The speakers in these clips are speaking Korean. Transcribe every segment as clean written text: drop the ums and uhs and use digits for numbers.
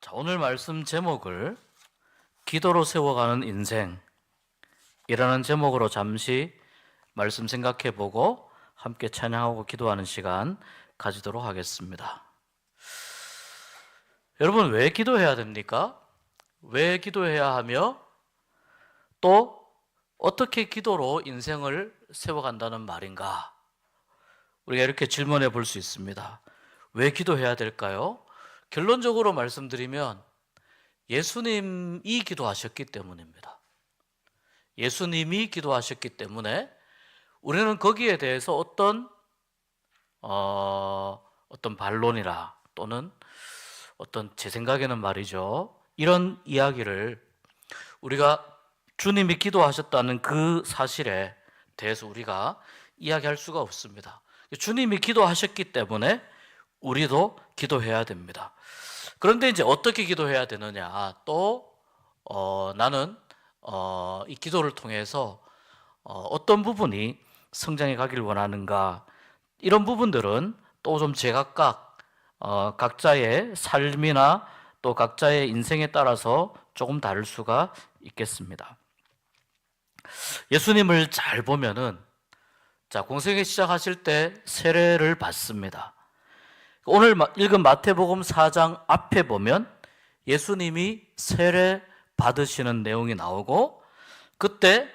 자, 오늘 말씀 제목을 기도로 세워가는 인생이라는 제목으로 잠시 말씀 생각해 보고 함께 찬양하고 기도하는 시간 가지도록 하겠습니다. 여러분, 왜 기도해야 됩니까? 왜 기도해야 하며 또 어떻게 기도로 인생을 세워간다는 말인가? 우리가 이렇게 질문해 볼 수 있습니다. 왜 기도해야 될까요? 결론적으로 말씀드리면 예수님이 기도하셨기 때문입니다. 예수님이 기도하셨기 때문에 우리는 거기에 대해서 어떤 반론이라 또는 어떤 제 생각에는 말이죠. 이런 이야기를 우리가 주님이 기도하셨다는 그 사실에 대해서 우리가 이야기할 수가 없습니다. 주님이 기도하셨기 때문에 우리도 기도해야 됩니다. 그런데 이제 어떻게 기도해야 되느냐? 또 나는 이 기도를 통해서 어떤 부분이 성장해 가길 원하는가? 이런 부분들은 또 좀 제각각 각자의 삶이나 또 각자의 인생에 따라서 조금 다를 수가 있겠습니다. 예수님을 잘 보면은 자, 공생애 시작하실 때 세례를 받습니다. 오늘 읽은 마태복음 4장 앞에 보면 예수님이 세례 받으시는 내용이 나오고 그때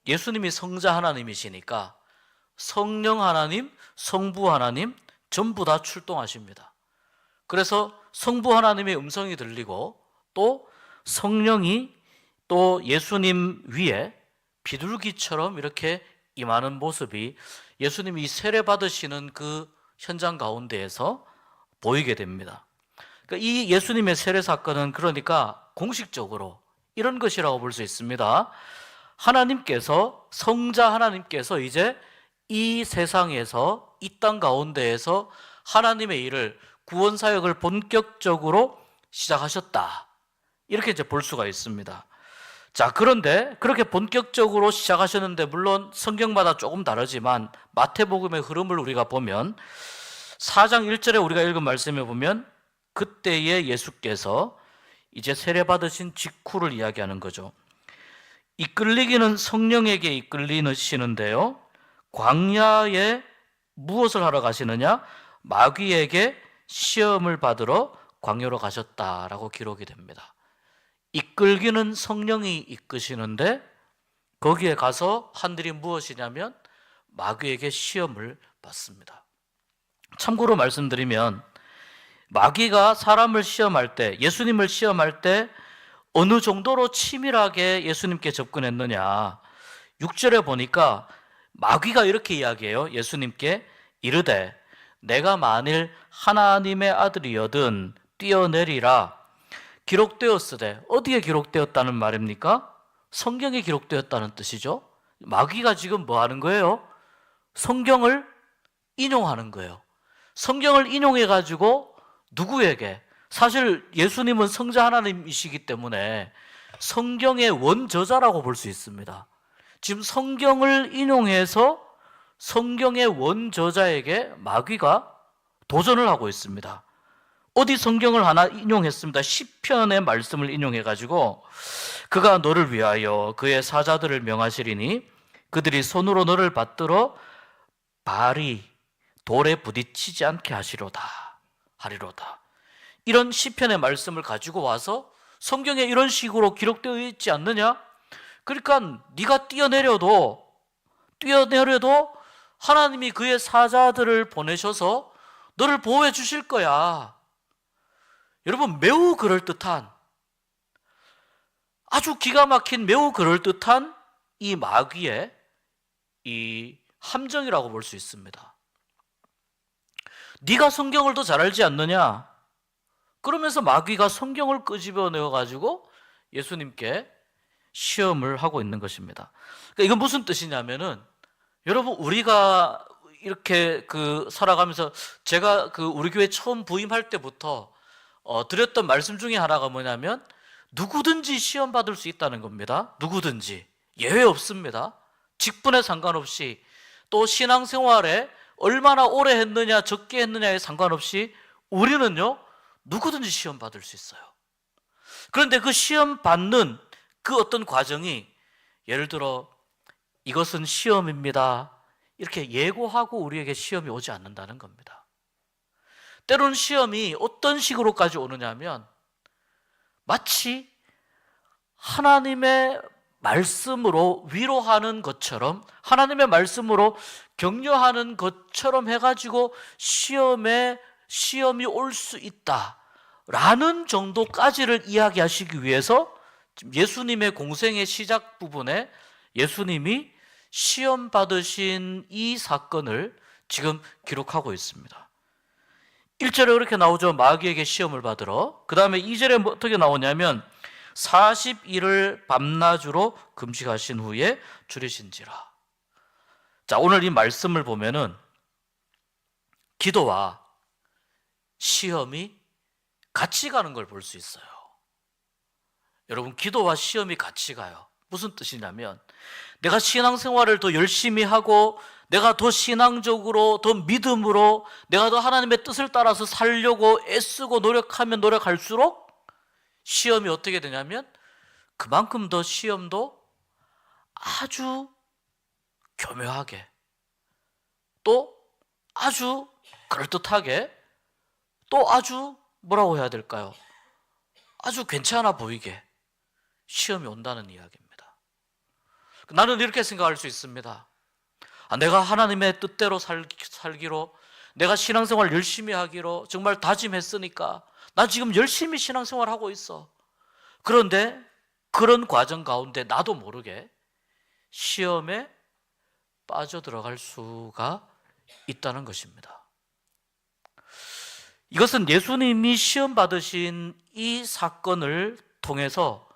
예수님이 성자 하나님이시니까 성령 하나님, 성부 하나님 전부 다 출동하십니다. 그래서 성부 하나님의 음성이 들리고 또 성령이 또 예수님 위에 비둘기처럼 이렇게 임하는 모습이 예수님이 세례 받으시는 그 현장 가운데에서 보이게 됩니다. 그러니까 이 예수님의 세례 사건은 그러니까 공식적으로 이런 것이라고 볼 수 있습니다. 하나님께서 성자 하나님께서 이제 이 세상에서 이 땅 가운데에서 하나님의 일을 구원 사역을 본격적으로 시작하셨다. 이렇게 이제 볼 수가 있습니다. 자, 그런데 그렇게 본격적으로 시작하셨는데 물론 성경마다 조금 다르지만 마태복음의 흐름을 우리가 보면 4장 1절에 우리가 읽은 말씀에 보면 그때에 예수께서 이제 세례 받으신 직후를 이야기하는 거죠. 이끌리기는 성령에게 이끌리시는데요. 광야에 무엇을 하러 가시느냐? 마귀에게 시험을 받으러 광야로 가셨다라고 기록이 됩니다. 이끌기는 성령이 이끄시는데 거기에 가서 한 일이 무엇이냐면 마귀에게 시험을 받습니다. 참고로 말씀드리면 마귀가 사람을 시험할 때, 예수님을 시험할 때 어느 정도로 치밀하게 예수님께 접근했느냐. 6절에 보니까 마귀가 이렇게 이야기해요. 예수님께 이르되 내가 만일 하나님의 아들이여든 뛰어내리라. 기록되었으되, 어디에 기록되었다는 말입니까? 성경에 기록되었다는 뜻이죠. 마귀가 지금 뭐 하는 거예요? 성경을 인용하는 거예요. 성경을 인용해 가지고 누구에게? 사실 예수님은 성자 하나님이시기 때문에 성경의 원저자라고 볼 수 있습니다. 지금 성경을 인용해서 성경의 원저자에게 마귀가 도전을 하고 있습니다. 어디 성경을 하나 인용했습니다. 시편의 말씀을 인용해가지고 그가 너를 위하여 그의 사자들을 명하시리니 그들이 손으로 너를 받들어 발이 돌에 부딪히지 않게 하리로다. 이런 시편의 말씀을 가지고 와서 성경에 이런 식으로 기록되어 있지 않느냐? 그러니까 네가 뛰어내려도 하나님이 그의 사자들을 보내셔서 너를 보호해 주실 거야. 여러분, 매우 그럴듯한, 아주 기가 막힌 매우 그럴듯한 이 마귀의 이 함정이라고 볼 수 있습니다. 네가 성경을 더 잘 알지 않느냐? 그러면서 마귀가 성경을 끄집어내어 가지고 예수님께 시험을 하고 있는 것입니다. 그러니까 이건 무슨 뜻이냐면은 여러분, 우리가 이렇게 살아가면서 제가 우리 교회 처음 부임할 때부터 드렸던 말씀 중에 하나가 뭐냐면 누구든지 시험 받을 수 있다는 겁니다. 누구든지 예외 없습니다. 직분에 상관없이 또 신앙생활에 얼마나 오래 했느냐 적게 했느냐에 상관없이 우리는요 누구든지 시험 받을 수 있어요. 그런데 그 시험 받는 그 어떤 과정이 예를 들어 이것은 시험입니다. 이렇게 예고하고 우리에게 시험이 오지 않는다는 겁니다. 때로는 시험이 어떤 식으로까지 오느냐면 마치 하나님의 말씀으로 위로하는 것처럼 하나님의 말씀으로 격려하는 것처럼 해가지고 시험이 올 수 있다라는 정도까지를 이야기하시기 위해서 예수님의 공생의 시작 부분에 예수님이 시험 받으신 이 사건을 지금 기록하고 있습니다. 1절에 그렇게 나오죠. 마귀에게 시험을 받으러. 그 다음에 2절에 어떻게 나오냐면 40일을 밤낮으로 금식하신 후에 줄이신지라. 자, 오늘 이 말씀을 보면은 기도와 시험이 같이 가는 걸 볼 수 있어요. 여러분, 기도와 시험이 같이 가요. 무슨 뜻이냐면 내가 신앙생활을 더 열심히 하고 내가 더 신앙적으로 더 믿음으로 내가 더 하나님의 뜻을 따라서 살려고 애쓰고 노력하면 노력할수록 시험이 어떻게 되냐면 그만큼 더 시험도 아주 교묘하게 또 아주 그럴듯하게 또 아주 뭐라고 해야 될까요? 아주 괜찮아 보이게 시험이 온다는 이야기입니다. 나는 이렇게 생각할 수 있습니다. 내가 하나님의 뜻대로 살기로 내가 신앙생활 열심히 하기로 정말 다짐했으니까 나 지금 열심히 신앙생활 하고 있어. 그런데 그런 과정 가운데 나도 모르게 시험에 빠져들어갈 수가 있다는 것입니다. 이것은 예수님이 시험 받으신 이 사건을 통해서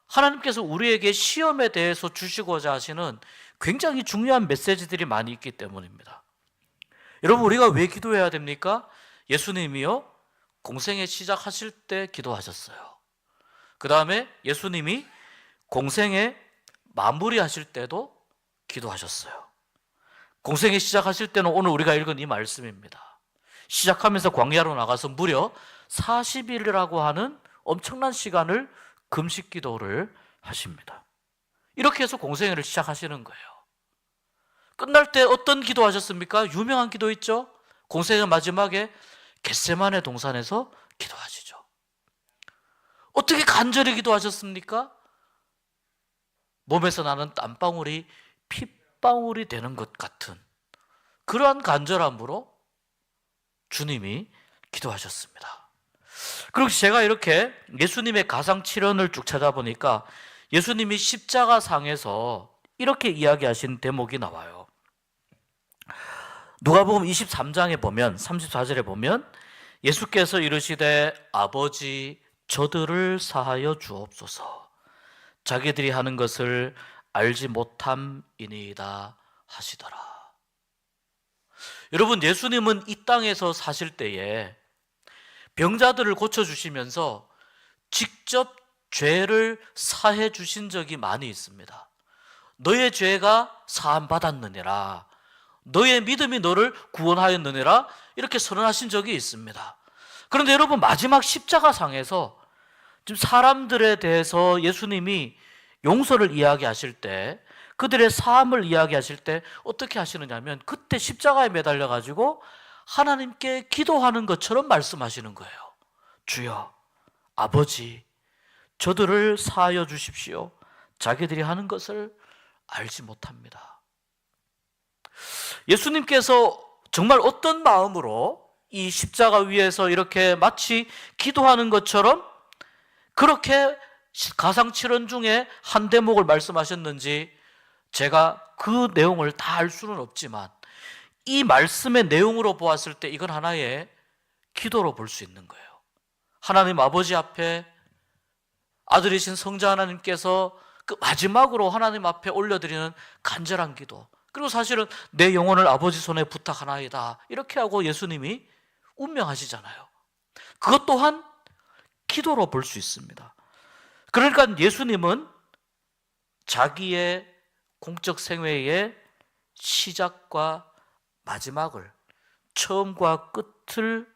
하나님께서 우리에게 시험에 대해서 주시고자 하시는 굉장히 중요한 메시지들이 많이 있기 때문입니다. 여러분, 우리가 왜 기도해야 됩니까? 예수님이요 공생애 시작하실 때 기도하셨어요. 그 다음에 예수님이 공생애 마무리하실 때도 기도하셨어요. 공생애 시작하실 때는 오늘 우리가 읽은 이 말씀입니다. 시작하면서 광야로 나가서 무려 40일이라고 하는 엄청난 시간을 금식 기도를 하십니다. 이렇게 해서 공생애를 시작하시는 거예요. 끝날 때 어떤 기도 하셨습니까? 유명한 기도 있죠? 공생애 마지막에 겟세마네 동산에서 기도하시죠. 어떻게 간절히 기도하셨습니까? 몸에서 나는 땀방울이 핏방울이 되는 것 같은 그러한 간절함으로 주님이 기도하셨습니다. 그리고 제가 이렇게 예수님의 가상칠언을 쭉 찾아보니까 예수님이 십자가상에서 이렇게 이야기하신 대목이 나와요. 누가복음 23장에 보면 34절에 보면 예수께서 이르시되 아버지 저들을 사하여 주옵소서 자기들이 하는 것을 알지 못함이니이다 하시더라. 여러분, 예수님은 이 땅에서 사실 때에 병자들을 고쳐주시면서 직접 죄를 사해 주신 적이 많이 있습니다. 너의 죄가 사함 받았느니라, 너의 믿음이 너를 구원하였느니라, 이렇게 선언하신 적이 있습니다. 그런데 여러분, 마지막 십자가상에서 지금 사람들에 대해서 예수님이 용서를 이야기하실 때, 그들의 사함을 이야기하실 때 어떻게 하시느냐면 그때 십자가에 매달려 가지고 하나님께 기도하는 것처럼 말씀하시는 거예요. 주여, 아버지 저들을 사하여 주십시오. 자기들이 하는 것을 알지 못합니다. 예수님께서 정말 어떤 마음으로 이 십자가 위에서 이렇게 마치 기도하는 것처럼 그렇게 가상칠언 중에 한 대목을 말씀하셨는지 제가 그 내용을 다 알 수는 없지만 이 말씀의 내용으로 보았을 때 이건 하나의 기도로 볼 수 있는 거예요. 하나님 아버지 앞에 아들이신 성자 하나님께서 그 마지막으로 하나님 앞에 올려드리는 간절한 기도, 그리고 사실은 내 영혼을 아버지 손에 부탁하나이다 이렇게 하고 예수님이 운명하시잖아요. 그것 또한 기도로 볼 수 있습니다. 그러니까 예수님은 자기의 공적 생애의 시작과 마지막을, 처음과 끝을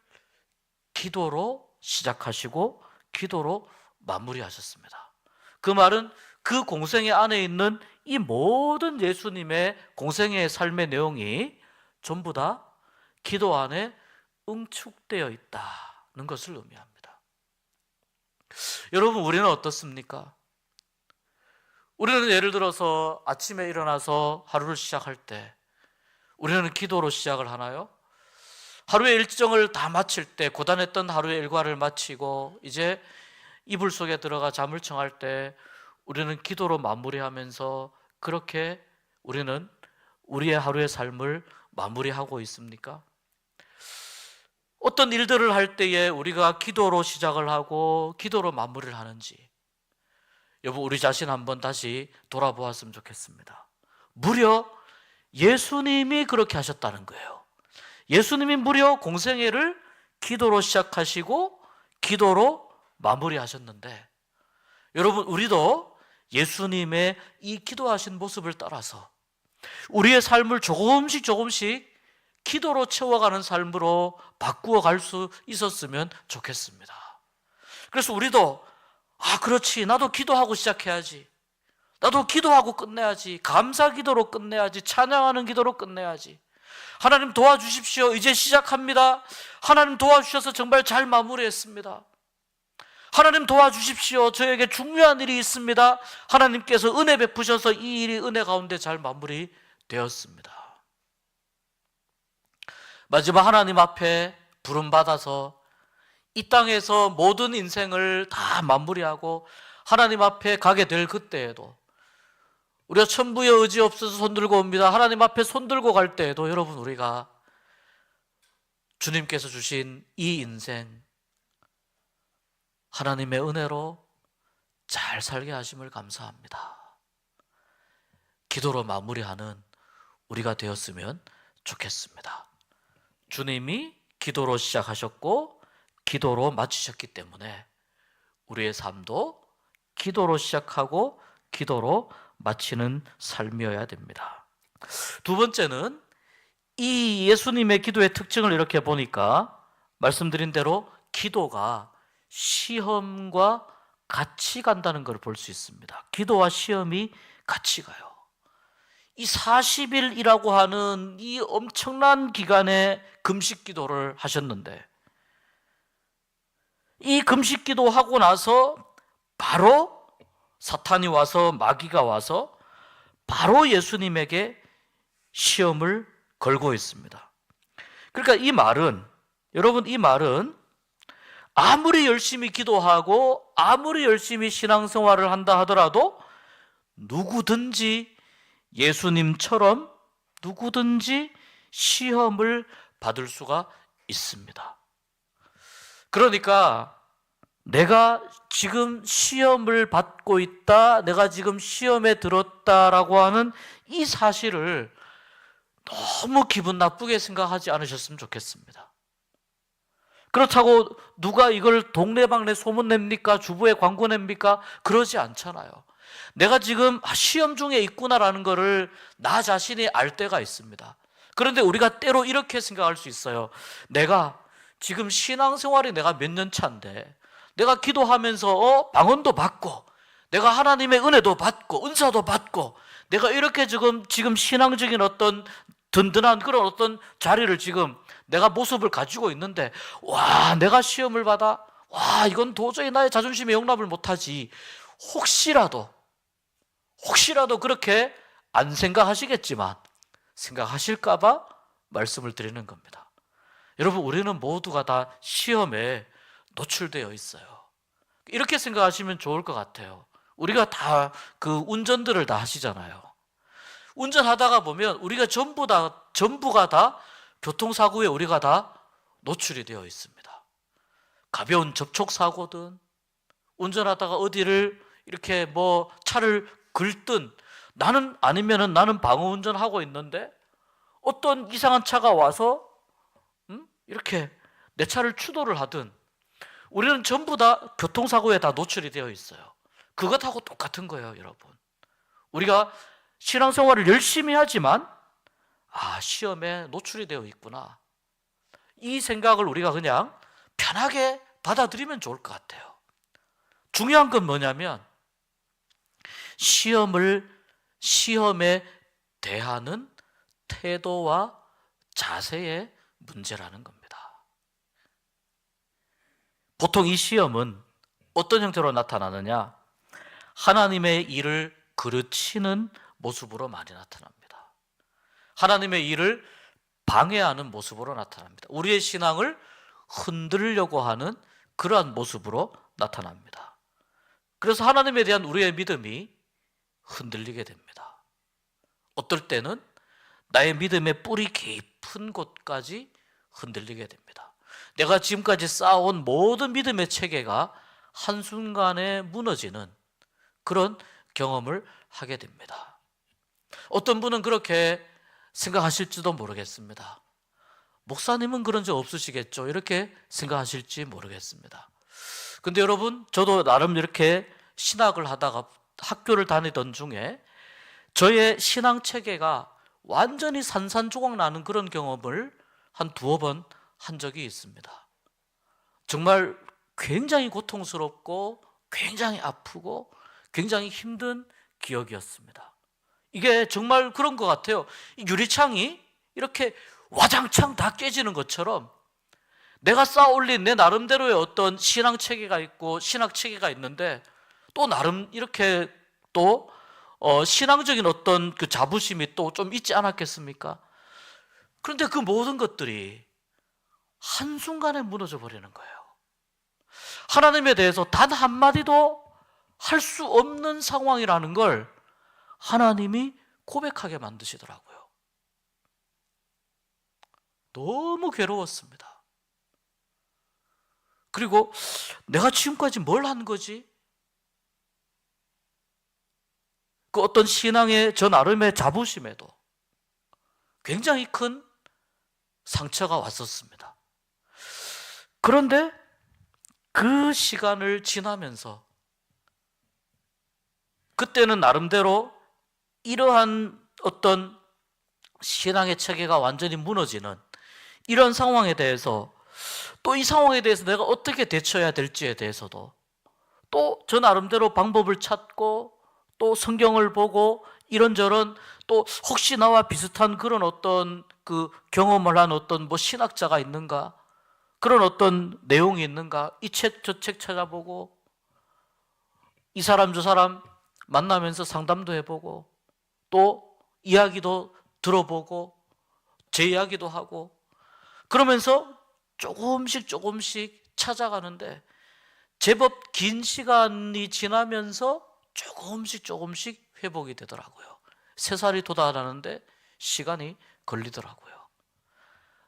기도로 시작하시고 기도로 마무리하셨습니다. 그 말은 그 공생애 안에 있는 이 모든 예수님의 공생애의 삶의 내용이 전부 다 기도 안에 응축되어 있다는 것을 의미합니다. 여러분, 우리는 어떻습니까? 우리는 예를 들어서 아침에 일어나서 하루를 시작할 때 우리는 기도로 시작을 하나요? 하루의 일정을 다 마칠 때, 고단했던 하루의 일과를 마치고 이제 이불 속에 들어가 잠을 청할 때 우리는 기도로 마무리하면서 그렇게 우리는 우리의 하루의 삶을 마무리하고 있습니까? 어떤 일들을 할 때에 우리가 기도로 시작을 하고 기도로 마무리를 하는지, 여러분, 우리 자신 한번 다시 돌아보았으면 좋겠습니다. 무려 예수님이 그렇게 하셨다는 거예요. 예수님이 무려 공생애를 기도로 시작하시고 기도로 마무리하셨는데, 여러분, 우리도 예수님의 이 기도하신 모습을 따라서 우리의 삶을 조금씩 기도로 채워가는 삶으로 바꾸어 갈 수 있었으면 좋겠습니다. 그래서 우리도 그렇지, 나도 기도하고 시작해야지, 나도 기도하고 끝내야지, 감사 기도로 끝내야지, 찬양하는 기도로 끝내야지, 하나님 도와주십시오, 이제 시작합니다, 하나님 도와주셔서 정말 잘 마무리했습니다, 하나님 도와주십시오, 저에게 중요한 일이 있습니다, 하나님께서 은혜 베푸셔서 이 일이 은혜 가운데 잘 마무리되었습니다. 마지막 하나님 앞에 부름받아서 이 땅에서 모든 인생을 다 마무리하고 하나님 앞에 가게 될 그때에도 우리가 천부의 의지 없어서 손들고 옵니다. 하나님 앞에 손들고 갈 때에도 여러분, 우리가 주님께서 주신 이 인생 하나님의 은혜로 잘 살게 하심을 감사합니다. 기도로 마무리하는 우리가 되었으면 좋겠습니다. 주님이 기도로 시작하셨고 기도로 마치셨기 때문에 우리의 삶도 기도로 시작하고 기도로 마치는 삶이어야 됩니다. 두 번째는 이 예수님의 기도의 특징을 이렇게 보니까 말씀드린 대로 기도가 시험과 같이 간다는 걸 볼 수 있습니다. 기도와 시험이 같이 가요. 이 40일이라고 하는 이 엄청난 기간에 금식 기도를 하셨는데, 이 금식 기도하고 나서 바로 사탄이 와서, 마귀가 와서 바로 예수님에게 시험을 걸고 있습니다. 그러니까 이 말은, 여러분, 이 말은 아무리 열심히 기도하고 아무리 열심히 신앙생활을 한다 하더라도 누구든지 예수님처럼 누구든지 시험을 받을 수가 있습니다. 그러니까 내가 지금 시험을 받고 있다, 내가 지금 시험에 들었다라고 하는 이 사실을 너무 기분 나쁘게 생각하지 않으셨으면 좋겠습니다. 그렇다고 누가 이걸 동네방네 소문냅니까? 주부에 광고 냅니까? 그러지 않잖아요. 내가 지금 시험 중에 있구나라는 것을 나 자신이 알 때가 있습니다. 그런데 우리가 때로 이렇게 생각할 수 있어요. 내가 지금 신앙생활이 내가 몇 년 차인데, 내가 기도하면서 방언도 받고, 내가 하나님의 은혜도 받고, 은사도 받고, 내가 이렇게 지금 신앙적인 어떤 든든한 그런 어떤 자리를 지금 내가 모습을 가지고 있는데, 와, 내가 시험을 받아? 와, 이건 도저히 나의 자존심에 용납을 못하지. 혹시라도 그렇게 안 생각하시겠지만 생각하실까봐 말씀을 드리는 겁니다. 여러분, 우리는 모두가 다 시험에 노출되어 있어요. 이렇게 생각하시면 좋을 것 같아요. 우리가 다 그 운전들을 다 하시잖아요. 운전하다가 보면 우리가 전부가 다 교통사고에 우리가 다 노출이 되어 있습니다. 가벼운 접촉사고든, 운전하다가 어디를 이렇게 뭐 차를 긁든, 아니면은 나는 방어운전하고 있는데 어떤 이상한 차가 와서 이렇게 내 차를 추돌을 하든, 우리는 전부 다 교통사고에 다 노출이 되어 있어요. 그것하고 똑같은 거예요, 여러분. 우리가 신앙생활을 열심히 하지만 시험에 노출이 되어 있구나, 이 생각을 우리가 그냥 편하게 받아들이면 좋을 것 같아요. 중요한 건 뭐냐면 시험에 대하는 태도와 자세의 문제라는 겁니다. 보통 이 시험은 어떤 형태로 나타나느냐? 하나님의 일을 그르치는 모습으로 많이 나타납니다. 하나님의 일을 방해하는 모습으로 나타납니다. 우리의 신앙을 흔들려고 하는 그러한 모습으로 나타납니다. 그래서 하나님에 대한 우리의 믿음이 흔들리게 됩니다. 어떨 때는 나의 믿음의 뿌리 깊은 곳까지 흔들리게 됩니다. 내가 지금까지 쌓아온 모든 믿음의 체계가 한순간에 무너지는 그런 경험을 하게 됩니다. 어떤 분은 그렇게 생각하실지도 모르겠습니다. 목사님은 그런 적 없으시겠죠? 이렇게 생각하실지 모르겠습니다. 근데 여러분, 저도 나름 이렇게 신학을 하다가 학교를 다니던 중에 저의 신앙 체계가 완전히 산산조각 나는 그런 경험을 한 두어 번 한 적이 있습니다. 정말 굉장히 고통스럽고 굉장히 아프고 굉장히 힘든 기억이었습니다. 이게 정말 그런 것 같아요. 이 유리창이 이렇게 와장창 다 깨지는 것처럼 내가 쌓아올린 내 나름대로의 어떤 신앙 체계가 있고 신학 체계가 있는데 또 나름 이렇게 또 신앙적인 어떤 그 자부심이 또 좀 있지 않았겠습니까? 그런데 그 모든 것들이 한순간에 무너져 버리는 거예요. 하나님에 대해서 단 한마디도 할 수 없는 상황이라는 걸 하나님이 고백하게 만드시더라고요. 너무 괴로웠습니다. 그리고 내가 지금까지 뭘 한 거지? 그 어떤 신앙의 저 나름의 자부심에도 굉장히 큰 상처가 왔었습니다. 그런데 그 시간을 지나면서 그때는 나름대로 이러한 어떤 신앙의 체계가 완전히 무너지는 이런 상황에 대해서 또 이 상황에 대해서 내가 어떻게 대처해야 될지에 대해서도 또 저 나름대로 방법을 찾고 또 성경을 보고 이런저런 또 혹시 나와 비슷한 그런 어떤 그 경험을 한 어떤 뭐 신학자가 있는가? 그런 어떤 내용이 있는가? 이 책 저 책 찾아보고 이 사람 저 사람 만나면서 상담도 해보고 또 이야기도 들어보고 제 이야기도 하고 그러면서 조금씩 찾아가는데 제법 긴 시간이 지나면서 조금씩 회복이 되더라고요. 3살이 도달하는데 시간이 걸리더라고요.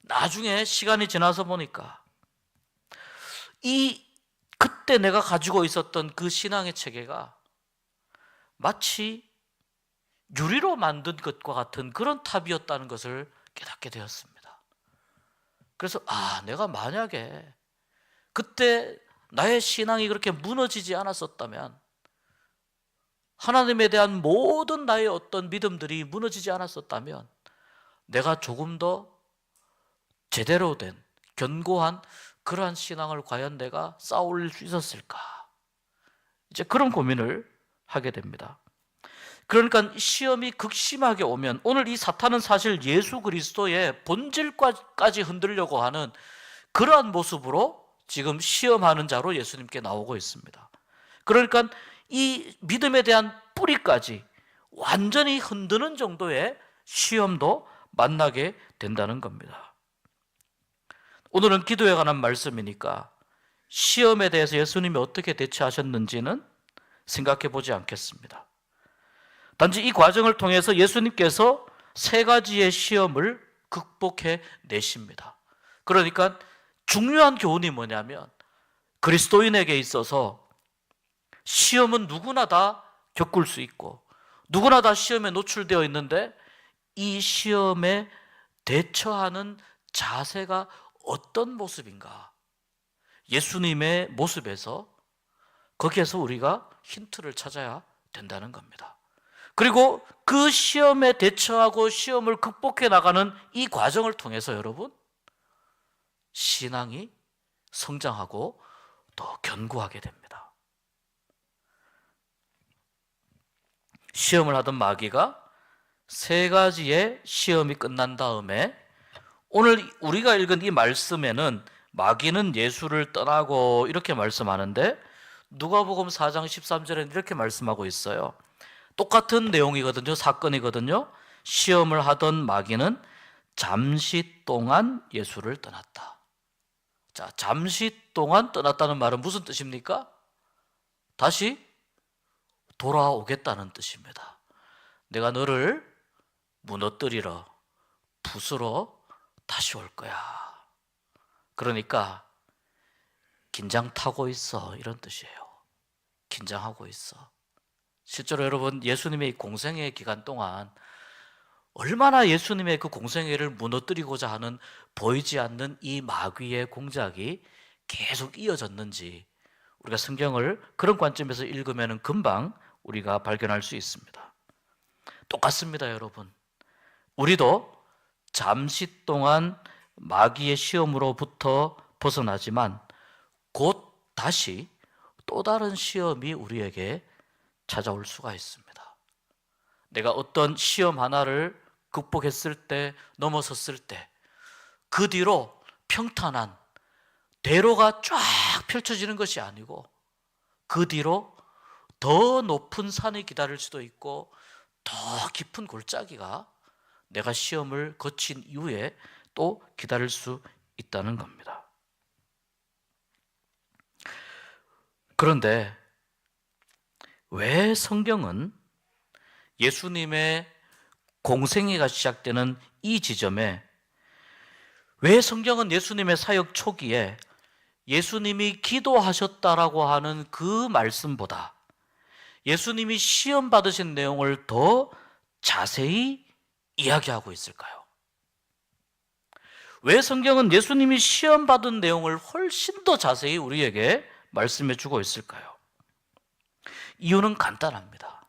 나중에 시간이 지나서 보니까 그때 내가 가지고 있었던 그 신앙의 체계가 마치 유리로 만든 것과 같은 그런 탑이었다는 것을 깨닫게 되었습니다. 그래서 내가 만약에 그때 나의 신앙이 그렇게 무너지지 않았었다면, 하나님에 대한 모든 나의 어떤 믿음들이 무너지지 않았었다면 내가 조금 더 제대로 된 견고한 그러한 신앙을 과연 내가 쌓아올릴 수 있었을까? 이제 그런 고민을 하게 됩니다. 그러니까 시험이 극심하게 오면 오늘 이 사탄은 사실 예수 그리스도의 본질까지 흔들려고 하는 그러한 모습으로 지금 시험하는 자로 예수님께 나오고 있습니다. 그러니까 이 믿음에 대한 뿌리까지 완전히 흔드는 정도의 시험도 만나게 된다는 겁니다. 오늘은 기도에 관한 말씀이니까 시험에 대해서 예수님이 어떻게 대처하셨는지는 생각해 보지 않겠습니다. 단지 이 과정을 통해서 예수님께서 3가지의 시험을 극복해 내십니다. 그러니까 중요한 교훈이 뭐냐면 그리스도인에게 있어서 시험은 누구나 다 겪을 수 있고 누구나 다 시험에 노출되어 있는데 이 시험에 대처하는 자세가 어떤 모습인가? 예수님의 모습에서 거기에서 우리가 힌트를 찾아야 된다는 겁니다. 그리고 그 시험에 대처하고 시험을 극복해 나가는 이 과정을 통해서 여러분 신앙이 성장하고 더 견고하게 됩니다. 시험을 하던 마귀가 세 가지의 시험이 끝난 다음에 오늘 우리가 읽은 이 말씀에는 마귀는 예수를 떠나고 이렇게 말씀하는데 누가복음 4장 13절에는 이렇게 말씀하고 있어요. 똑같은 내용이거든요. 사건이거든요. 시험을 하던 마귀는 잠시 동안 예수를 떠났다. 자, 잠시 동안 떠났다는 말은 무슨 뜻입니까? 다시 돌아오겠다는 뜻입니다. 내가 너를 무너뜨리러, 부수러 다시 올 거야. 그러니까 긴장 타고 있어, 이런 뜻이에요. 긴장하고 있어. 실제로 여러분, 예수님의 공생애 기간 동안 얼마나 예수님의 그 공생애를 무너뜨리고자 하는 보이지 않는 이 마귀의 공작이 계속 이어졌는지 우리가 성경을 그런 관점에서 읽으면 금방 우리가 발견할 수 있습니다. 똑같습니다, 여러분. 우리도 잠시 동안 마귀의 시험으로부터 벗어나지만 곧 다시 또 다른 시험이 우리에게 찾아올 수가 있습니다. 내가 어떤 시험 하나를 극복했을 때, 넘어섰을 때, 그 뒤로 평탄한 대로가 쫙 펼쳐지는 것이 아니고 그 뒤로 더 높은 산이 기다릴 수도 있고 더 깊은 골짜기가 내가 시험을 거친 이후에 또 기다릴 수 있다는 겁니다. 그런데 왜 성경은 예수님의 공생애가 시작되는 이 지점에 왜 성경은 예수님의 사역 초기에 예수님이 기도하셨다라고 하는 그 말씀보다 예수님이 시험 받으신 내용을 더 자세히 이야기하고 있을까요? 왜 성경은 예수님이 시험 받은 내용을 훨씬 더 자세히 우리에게 말씀해 주고 있을까요? 이유는 간단합니다.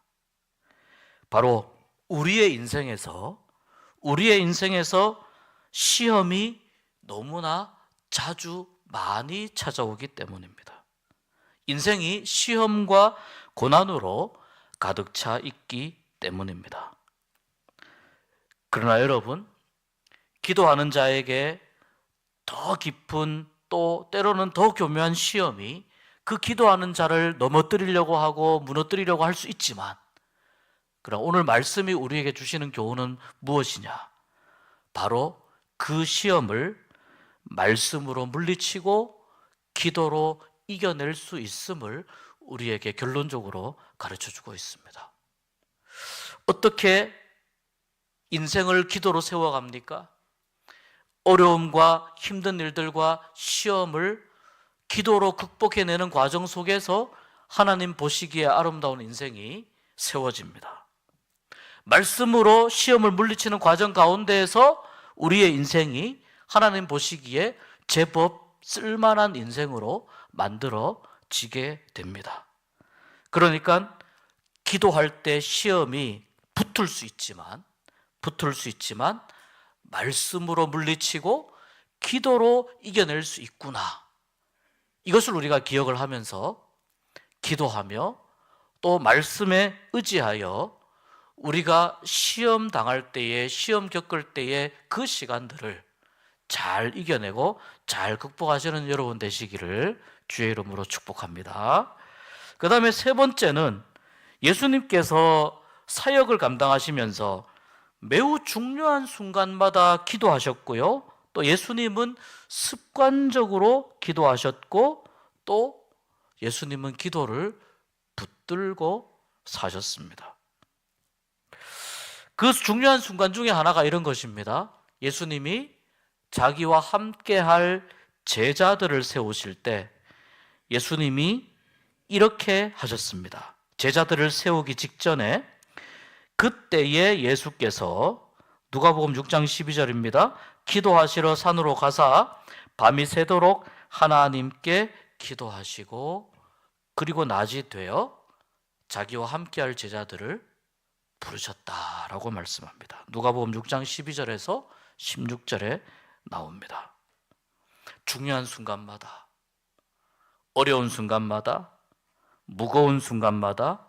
바로 우리의 인생에서 시험이 너무나 자주 많이 찾아오기 때문입니다. 인생이 시험과 고난으로 가득 차 있기 때문입니다. 그러나 여러분, 기도하는 자에게 더 깊은 또 때로는 더 교묘한 시험이 그 기도하는 자를 넘어뜨리려고 하고 무너뜨리려고 할 수 있지만, 그러나 오늘 말씀이 우리에게 주시는 교훈은 무엇이냐? 바로 그 시험을 말씀으로 물리치고 기도로 이겨낼 수 있음을 우리에게 결론적으로 가르쳐주고 있습니다. 어떻게 인생을 기도로 세워갑니까? 어려움과 힘든 일들과 시험을 기도로 극복해내는 과정 속에서 하나님 보시기에 아름다운 인생이 세워집니다. 말씀으로 시험을 물리치는 과정 가운데에서 우리의 인생이 하나님 보시기에 제법 쓸만한 인생으로 만들어지게 됩니다. 그러니까 기도할 때 시험이 붙을 수 있지만 말씀으로 물리치고 기도로 이겨낼 수 있구나. 이것을 우리가 기억을 하면서 기도하며 또 말씀에 의지하여 우리가 시험 당할 때에, 시험 겪을 때에 그 시간들을 잘 이겨내고 잘 극복하시는 여러분 되시기를 주의 이름으로 축복합니다. 그 다음에 세 번째는 예수님께서 사역을 감당하시면서 매우 중요한 순간마다 기도하셨고요. 또 예수님은 습관적으로 기도하셨고 또 예수님은 기도를 붙들고 사셨습니다. 그 중요한 순간 중에 하나가 이런 것입니다. 예수님이 자기와 함께할 제자들을 세우실 때 예수님이 이렇게 하셨습니다. 제자들을 세우기 직전에 그때에 예수께서 누가복음 6장 12절입니다. 기도하시러 산으로 가사 밤이 새도록 하나님께 기도하시고 그리고 낮이 되어 자기와 함께할 제자들을 부르셨다라고 말씀합니다. 누가복음 6장 12절에서 16절에 나옵니다. 중요한 순간마다 어려운 순간마다, 무거운 순간마다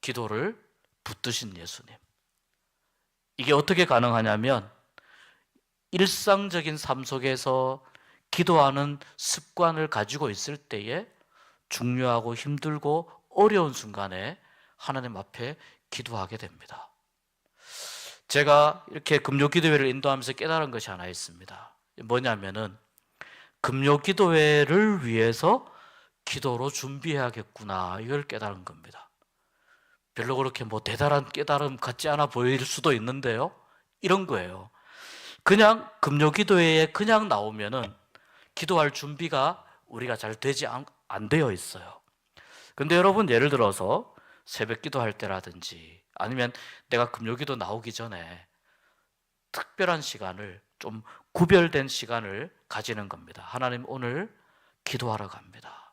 기도를 붙드신 예수님. 이게 어떻게 가능하냐면 일상적인 삶 속에서 기도하는 습관을 가지고 있을 때에 중요하고 힘들고 어려운 순간에 하나님 앞에 기도하게 됩니다. 제가 이렇게 금요 기도회를 인도하면서 깨달은 것이 하나 있습니다. 뭐냐면은 금요 기도회를 위해서 기도로 준비해야겠구나, 이걸 깨달은 겁니다. 별로 그렇게 뭐 대단한 깨달음 같지 않아 보일 수도 있는데요, 이런 거예요. 그냥 금요 기도회에 그냥 나오면은 기도할 준비가 우리가 잘 되지 안 되어 있어요. 근데 여러분, 예를 들어서 새벽 기도할 때라든지 아니면 내가 금요 기도 나오기 전에 특별한 시간을, 좀 구별된 시간을 가지는 겁니다. 하나님, 오늘 기도하러 갑니다.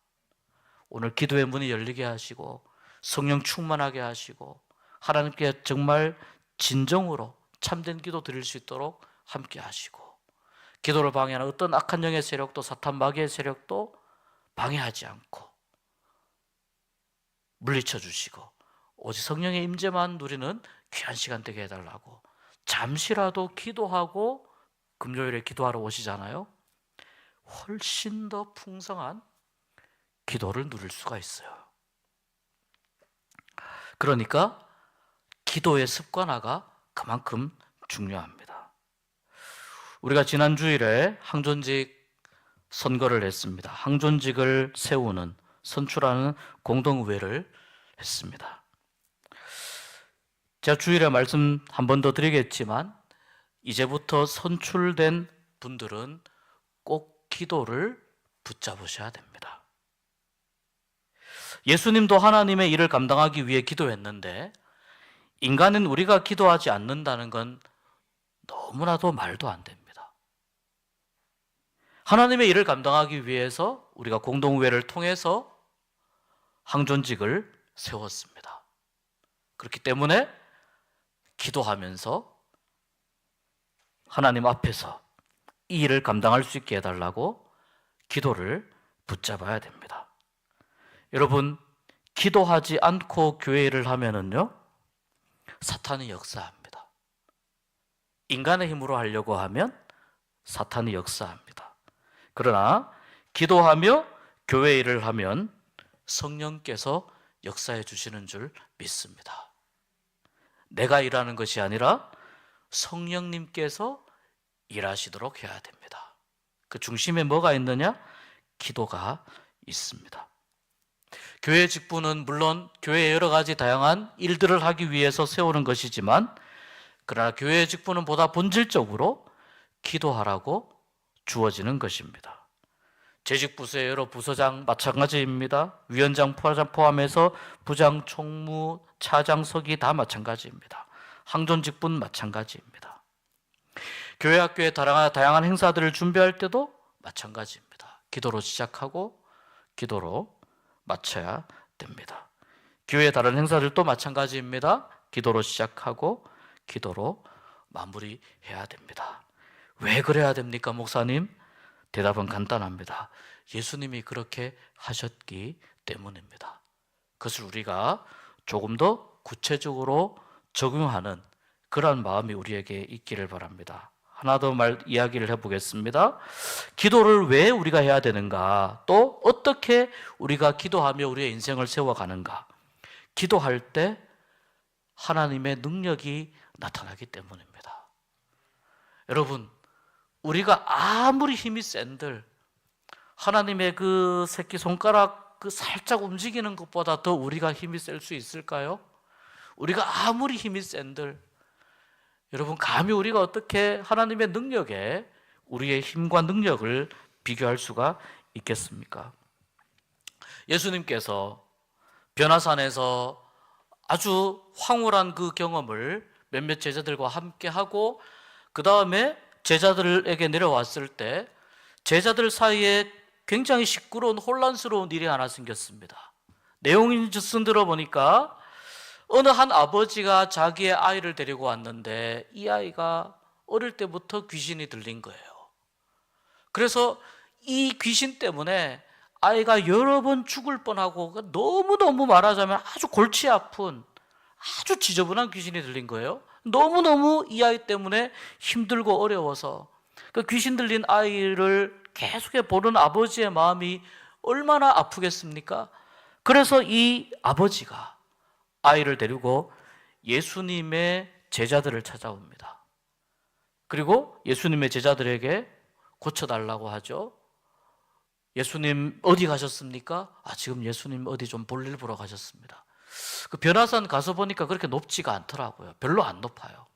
오늘 기도의 문이 열리게 하시고 성령 충만하게 하시고 하나님께 정말 진정으로 참된 기도 드릴 수 있도록 함께 하시고, 기도를 방해하는 어떤 악한 영의 세력도, 사탄 마귀의 세력도 방해하지 않고 물리쳐 주시고, 오직 성령의 임재만 누리는 귀한 시간 되게 해달라고 잠시라도 기도하고 금요일에 기도하러 오시잖아요. 훨씬 더 풍성한 기도를 누릴 수가 있어요. 그러니까 기도의 습관화가 그만큼 중요합니다. 우리가 지난 주일에 항존직 선거를 했습니다. 항존직을 세우는, 선출하는 공동의회를 했습니다. 제가 주일에 말씀 한 번 더 드리겠지만 이제부터 선출된 분들은 꼭 기도를 붙잡으셔야 됩니다. 예수님도 하나님의 일을 감당하기 위해 기도했는데 인간은 우리가 기도하지 않는다는 건 너무나도 말도 안 됩니다. 하나님의 일을 감당하기 위해서 우리가 공동의회를 통해서 항존직을 세웠습니다. 그렇기 때문에 기도하면서 하나님 앞에서 이 일을 감당할 수 있게 해달라고 기도를 붙잡아야 됩니다. 여러분, 기도하지 않고 교회를 하면은요, 사탄이 역사합니다. 인간의 힘으로 하려고 하면 사탄이 역사합니다. 그러나 기도하며 교회 일을 하면 성령께서 역사해 주시는 줄 믿습니다. 내가 일하는 것이 아니라 성령님께서 일하시도록 해야 됩니다. 그 중심에 뭐가 있느냐? 기도가 있습니다. 교회 직분은 물론 교회의 여러 가지 다양한 일들을 하기 위해서 세우는 것이지만, 그러나 교회의 직분은 보다 본질적으로 기도하라고 주어지는 것입니다. 재직부서의 여러 부서장 마찬가지입니다. 위원장 포함해서 부장, 총무, 차장석이 다 마찬가지입니다. 항존직분 마찬가지입니다. 교회 학교의 다양한 행사들을 준비할 때도 마찬가지입니다. 기도로 시작하고 기도로 마쳐야 됩니다. 교회의 다른 행사들도 마찬가지입니다. 기도로 시작하고 기도로 마무리해야 됩니다. 왜 그래야 됩니까, 목사님? 대답은 간단합니다. 예수님이 그렇게 하셨기 때문입니다. 그것을 우리가 조금 더 구체적으로 적용하는 그러한 마음이 우리에게 있기를 바랍니다. 하나 더 이야기를 해보겠습니다. 기도를 왜 우리가 해야 되는가, 또 어떻게 우리가 기도하며 우리의 인생을 세워가는가. 기도할 때 하나님의 능력이 나타나기 때문입니다. 여러분, 우리가 아무리 힘이 센들 하나님의 그 새끼손가락 그 살짝 움직이는 것보다 더 우리가 힘이 셀 수 있을까요? 우리가 아무리 힘이 센들, 여러분, 감히 우리가 어떻게 하나님의 능력에 우리의 힘과 능력을 비교할 수가 있겠습니까? 예수님께서 변화산에서 아주 황홀한 그 경험을 몇몇 제자들과 함께 하고 그 다음에 제자들에게 내려왔을 때 제자들 사이에 굉장히 시끄러운 혼란스러운 일이 하나 생겼습니다. 내용인 즉슨 들어보니까 어느 한 아버지가 자기의 아이를 데리고 왔는데 이 아이가 어릴 때부터 귀신이 들린 거예요. 그래서 이 귀신 때문에 아이가 여러 번 죽을 뻔하고 너무너무 말하자면 아주 골치 아픈 아주 지저분한 귀신이 들린 거예요. 너무너무 이 아이 때문에 힘들고 어려워서 그 귀신 들린 아이를 계속해 보는 아버지의 마음이 얼마나 아프겠습니까? 그래서 이 아버지가 아이를 데리고 예수님의 제자들을 찾아옵니다. 그리고 예수님의 제자들에게 고쳐달라고 하죠. 예수님 어디 가셨습니까? 지금 예수님 어디 좀 볼일 보러 가셨습니다. 그 변화산 가서 보니까 그렇게 높지가 않더라고요. 별로 안 높아요.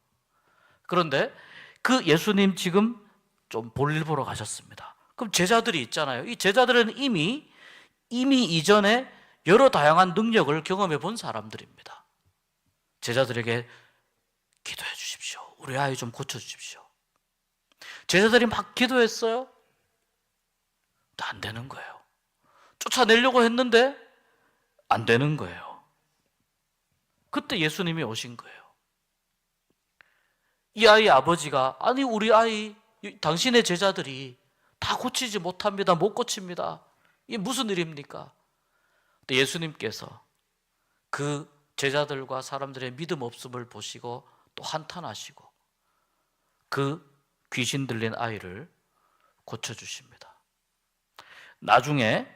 그런데 그 예수님 지금 좀 볼일 보러 가셨습니다. 그럼 제자들이 있잖아요. 이 제자들은 이미 이전에 여러 다양한 능력을 경험해 본 사람들입니다. 제자들에게 기도해 주십시오. 우리 아이 좀 고쳐 주십시오. 제자들이 막 기도했어요. 안 되는 거예요. 쫓아내려고 했는데 안 되는 거예요. 그때 예수님이 오신 거예요. 이 아이 아버지가 아니 우리 아이 당신의 제자들이 다 고치지 못합니다. 못 고칩니다. 이게 무슨 일입니까? 근데 예수님께서 그 제자들과 사람들의 믿음 없음을 보시고 또 한탄하시고 그 귀신 들린 아이를 고쳐주십니다. 나중에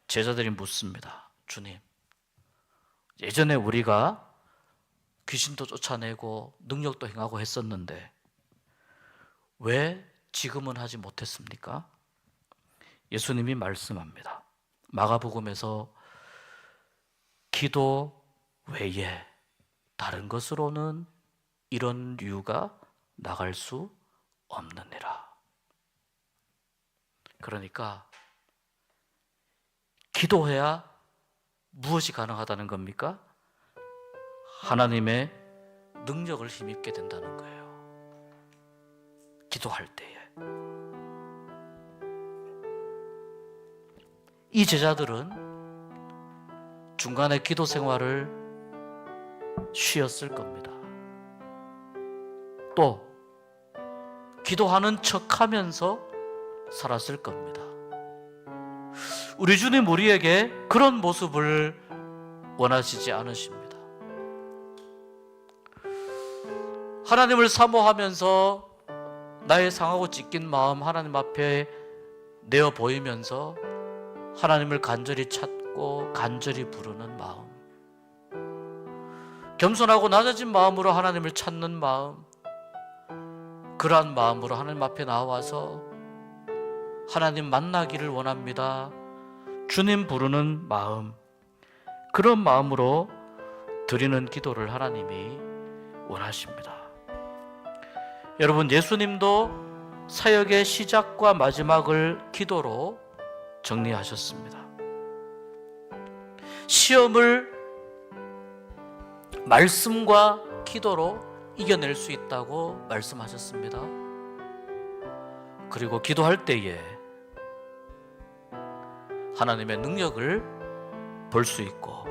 제자들이 묻습니다. 주님, 예전에 우리가 귀신도 쫓아내고 능력도 행하고 했었는데 왜 지금은 하지 못했습니까? 예수님이 말씀합니다. 마가복음에서 기도 외에 다른 것으로는 이런 류가 나갈 수 없느니라. 그러니까 기도해야 무엇이 가능하다는 겁니까? 하나님의 능력을 힘입게 된다는 거예요. 기도할 때에. 이 제자들은 중간에 기도 생활을 쉬었을 겁니다. 또 기도하는 척하면서 살았을 겁니다. 우리 주님 우리에게 그런 모습을 원하시지 않으십니다. 하나님을 사모하면서 나의 상하고 찢긴 마음 하나님 앞에 내어 보이면서 하나님을 간절히 찾고 간절히 부르는 마음, 겸손하고 낮아진 마음으로 하나님을 찾는 마음, 그러한 마음으로 하나님 앞에 나와서 하나님 만나기를 원합니다. 주님 부르는 마음, 그런 마음으로 드리는 기도를 하나님이 원하십니다. 여러분, 예수님도 사역의 시작과 마지막을 기도로 정리하셨습니다. 시험을 말씀과 기도로 이겨낼 수 있다고 말씀하셨습니다. 그리고 기도할 때에 하나님의 능력을 볼 수 있고,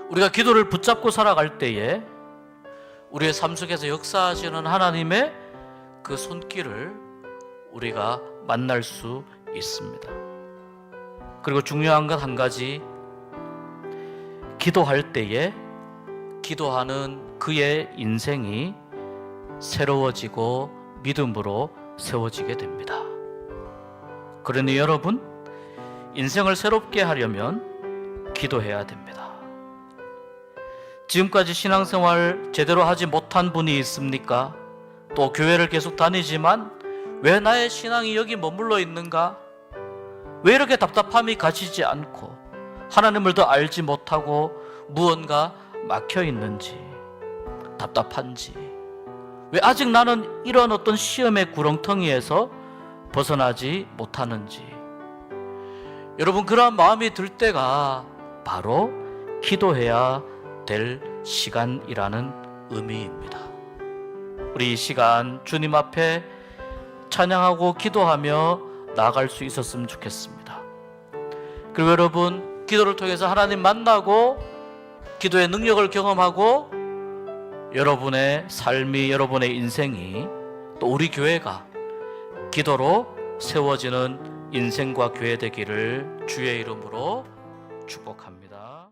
우리가 기도를 붙잡고 살아갈 때에 우리의 삶 속에서 역사하시는 하나님의 그 손길을 우리가 만날 수 있습니다. 그리고 중요한 것 한 가지, 기도할 때에 기도하는 그의 인생이 새로워지고 믿음으로 세워지게 됩니다. 그러니 여러분, 인생을 새롭게 하려면 기도해야 됩니다. 지금까지 신앙생활 제대로 하지 못한 분이 있습니까? 또 교회를 계속 다니지만 왜 나의 신앙이 여기 머물러 있는가? 왜 이렇게 답답함이 가시지 않고 하나님을 더 알지 못하고 무언가 막혀 있는지, 답답한지, 왜 아직 나는 이런 어떤 시험의 구렁텅이에서 벗어나지 못하는지, 여러분, 그러한 마음이 들 때가 바로 기도해야 될 시간이라는 의미입니다. 우리 이 시간 주님 앞에 찬양하고 기도하며 나아갈 수 있었으면 좋겠습니다. 그리고 여러분, 기도를 통해서 하나님 만나고 기도의 능력을 경험하고 여러분의 삶이, 여러분의 인생이, 또 우리 교회가 기도로 세워지는 인생과 교회 되기를 주의 이름으로 축복합니다.